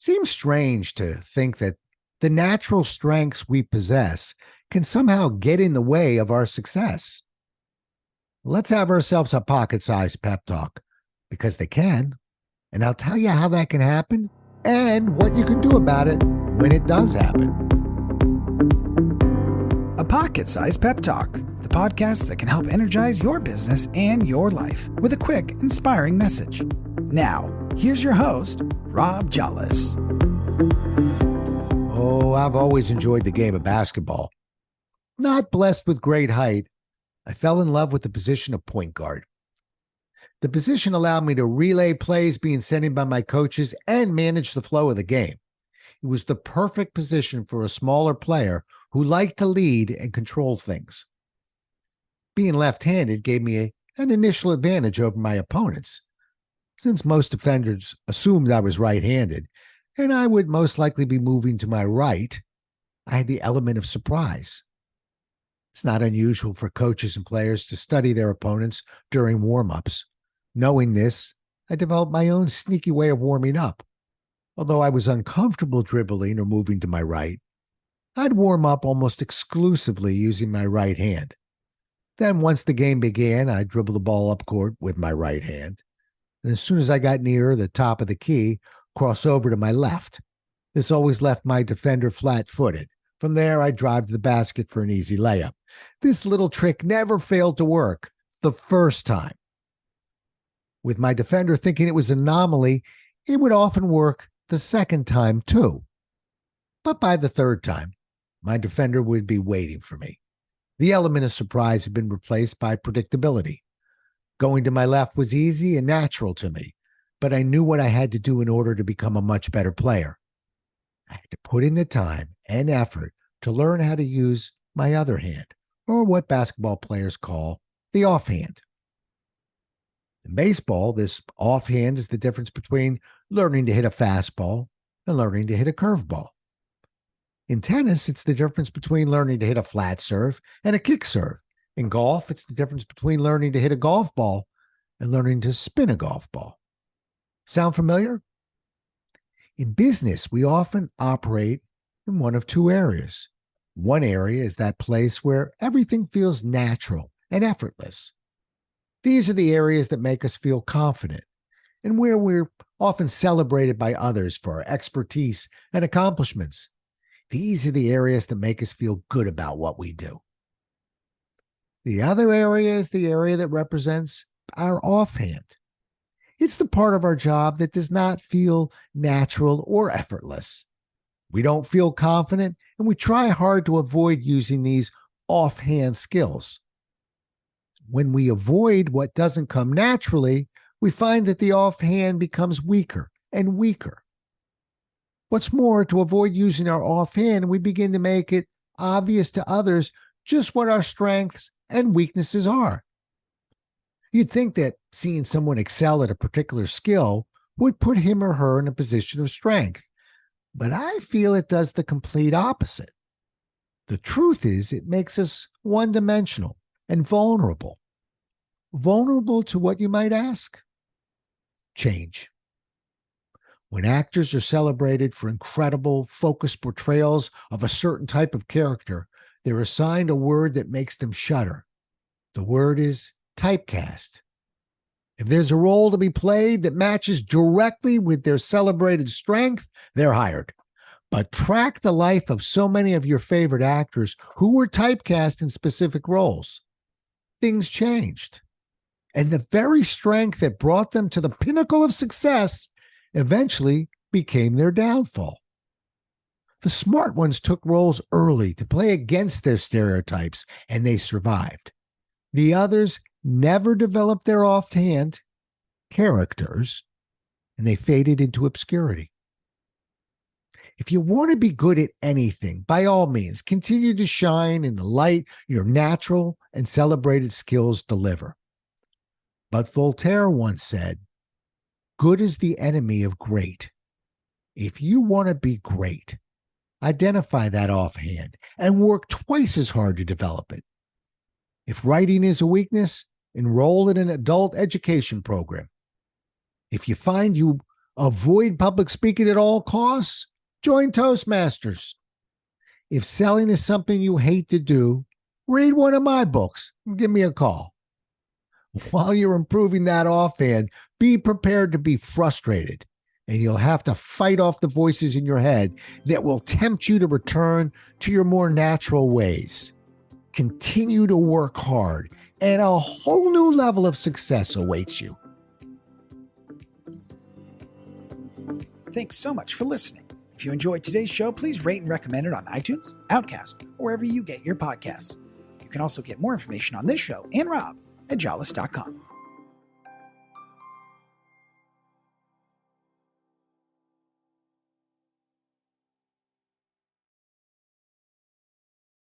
seems strange to think that the natural strengths we possess can somehow get in the way of our success. Let's have ourselves a pocket sized pep talk because they can. And I'll tell you how that can happen and what you can do about it when it does happen. A Pocket Sized Pep Talk, the podcast that can help energize your business and your life with a quick, inspiring message. Now, here's your host, Rob Jolles. Oh, I've always enjoyed the game of basketball. Not blessed with great height, I fell in love with the position of point guard. The position allowed me to relay plays being sent in by my coaches and manage the flow of the game. It was the perfect position for a smaller player who liked to lead and control things. Being left-handed gave me an initial advantage over my opponents, since most defenders assumed I was right-handed, and I would most likely be moving to my right. I had the element of surprise. It's not unusual for coaches and players to study their opponents during warm-ups. Knowing this, I developed my own sneaky way of warming up. Although I was uncomfortable dribbling or moving to my right, I'd warm up almost exclusively using my right hand. Then once the game began, I'd dribble the ball up court with my right hand. And as soon as I got near the top of the key, cross over to my left. This always left my defender flat-footed. From there, I'd drive to the basket for an easy layup. This little trick never failed to work the first time. With my defender thinking it was an anomaly, it would often work the second time too. But by the third time, my defender would be waiting for me. The element of surprise had been replaced by predictability. Going to my left was easy and natural to me, but I knew what I had to do in order to become a much better player. I had to put in the time and effort to learn how to use my other hand, or what basketball players call the offhand. In baseball, this offhand is the difference between learning to hit a fastball and learning to hit a curveball. In tennis, it's the difference between learning to hit a flat serve and a kick serve. In golf, it's the difference between learning to hit a golf ball and learning to spin a golf ball. Sound familiar? In business, we often operate in one of two areas. One area is that place where everything feels natural and effortless. These are the areas that make us feel confident and where we're often celebrated by others for our expertise and accomplishments. These are the areas that make us feel good about what we do. The other area is the area that represents our offhand. It's the part of our job that does not feel natural or effortless. We don't feel confident, and we try hard to avoid using these offhand skills. When we avoid what doesn't come naturally, we find that the offhand becomes weaker and weaker. What's more, to avoid using our offhand, we begin to make it obvious to others just what our strengths and weaknesses are. You'd think that seeing someone excel at a particular skill would put him or her in a position of strength, but I feel it does the complete opposite. The truth is, it makes us one-dimensional and vulnerable. Vulnerable to what, you might ask? Change. When actors are celebrated for incredible, focused portrayals of a certain type of character, they're assigned a word that makes them shudder. The word is typecast. If there's a role to be played that matches directly with their celebrated strength, they're hired. But track the life of so many of your favorite actors who were typecast in specific roles. Things changed. And the very strength that brought them to the pinnacle of success eventually became their downfall. The smart ones took roles early to play against their stereotypes, and they survived. The others never developed their offhand characters, and they faded into obscurity. If you want to be good at anything, by all means, continue to shine in the light your natural and celebrated skills deliver. But Voltaire once said, "Good is the enemy of great." If you want to be great, identify that offhand and work twice as hard to develop it. If writing is a weakness, enroll in an adult education program. If you find you Avoid public speaking at all costs? Join Toastmasters. If selling is something you hate to do, read one of my books and give me a call. While you're improving that offhand, be prepared to be frustrated, and you'll have to fight off the voices in your head that will tempt you to return to your more natural ways. Continue to work hard, and a whole new level of success awaits you. Thanks so much for listening. If you enjoyed today's show, please rate and recommend it on iTunes, Outcast, or wherever you get your podcasts. You can also get more information on this show and Rob at jollis.com.